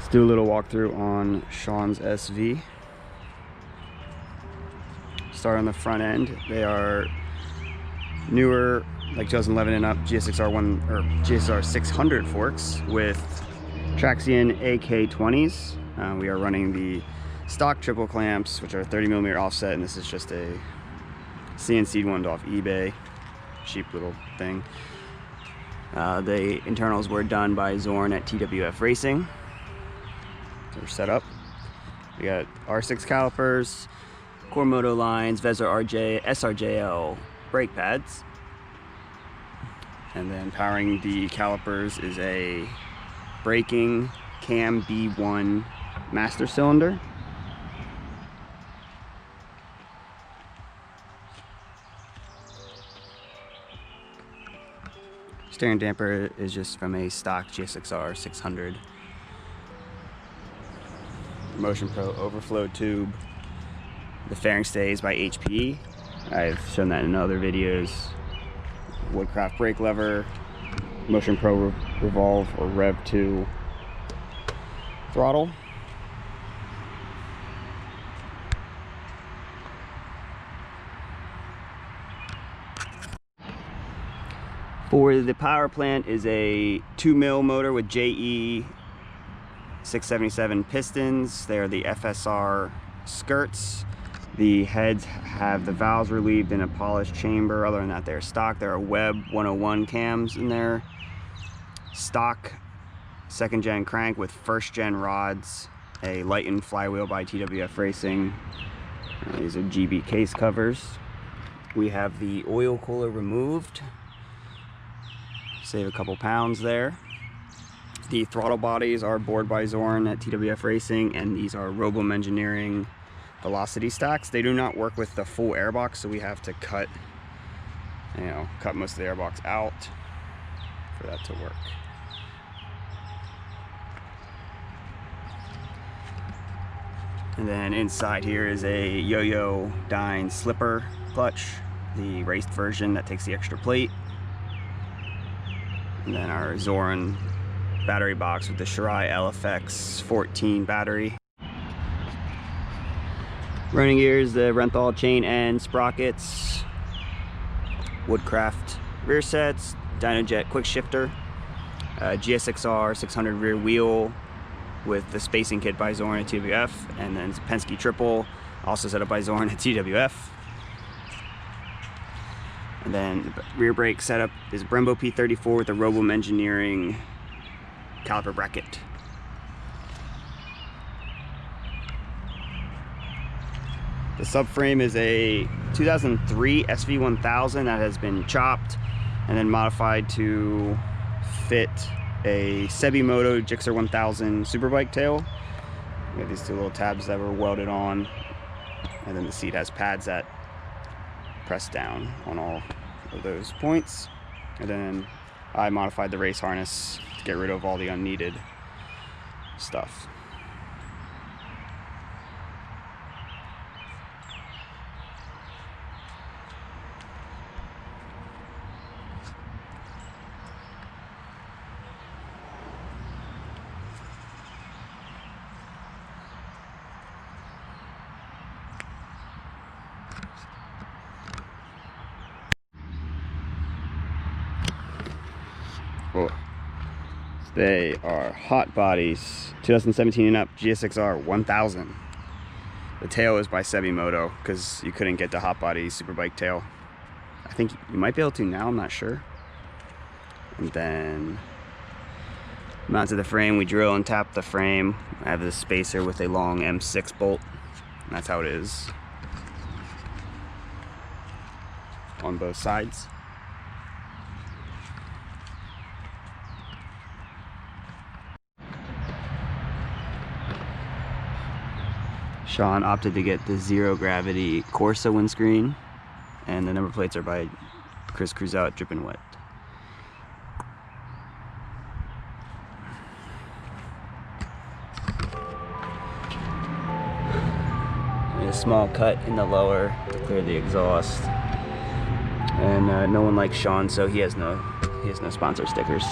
Let's do a little walkthrough on Sean's SV. Start on the front end. They are newer, like 2011 and up GSXR 600 forks with Traxion AK20s. We are running the stock triple clamps, which are 30mm offset, and this is just a CNC'd one off eBay. Cheap little thing. The internals were done by Zorn at TWF Racing. So we're set up. We got R6 calipers, Cormoto lines, Vezra RJ, SRJL brake pads. And then powering the calipers is a braking Cam B1 master cylinder. Steering damper is just from a stock GSXR 600. Motion Pro overflow tube. The fairing stays by HP. I've shown that in other videos. Woodcraft brake lever. Motion Pro Revolve or Rev 2 throttle. For the power plant is a 2mm motor with JE 677 pistons. They are the FSR skirts. The heads have the valves relieved in a polished chamber. Other than that, they're stock. There are Web 101 cams in there. Stock 2nd gen crank with 1st gen rods. A lightened flywheel by TWF Racing. These are GB case covers. We have the oil cooler removed. Save a couple pounds there. The throttle bodies are bored by Zorn at TWF Racing, and these are Robum Engineering velocity stacks. They do not work with the full airbox, so we have to cut most of the airbox out for that to work. And then inside here is a Yo-Yo Dyne slipper clutch, the raced version that takes the extra plate. And then our Zorn battery box with the Shirai LFX 14 battery. Running gears, the Renthal chain and sprockets, Woodcraft rear sets, Dynojet quick shifter, GSXR 600 rear wheel with the spacing kit by Zorn at TWF, and then Penske triple, also set up by Zorn at TWF. And then the rear brake setup is Brembo P34 with the Robum Engineering caliper bracket. The subframe is a 2003 SV1000 that has been chopped and then modified to fit a Sebimoto Gixxer 1000 Superbike tail. We have these two little tabs that were welded on, and then the seat has pads that press down on all of those points. And then I modified the race harness to get rid of all the unneeded stuff. They are hot bodies, 2017 and up, GSXR 1000. The tail is by Sebimoto because you couldn't get the hot body Superbike tail. I think you might be able to now, I'm not sure. And then mounted the frame, we drill and tap the frame. I have this spacer with a long M6 bolt, and that's how it is on both sides. Sean opted to get the zero gravity Corsa windscreen, and the number plates are by Chris Cruzell at Drippin' Wet. A small cut in the lower to clear the exhaust, and no one likes Sean, so he has no sponsor stickers.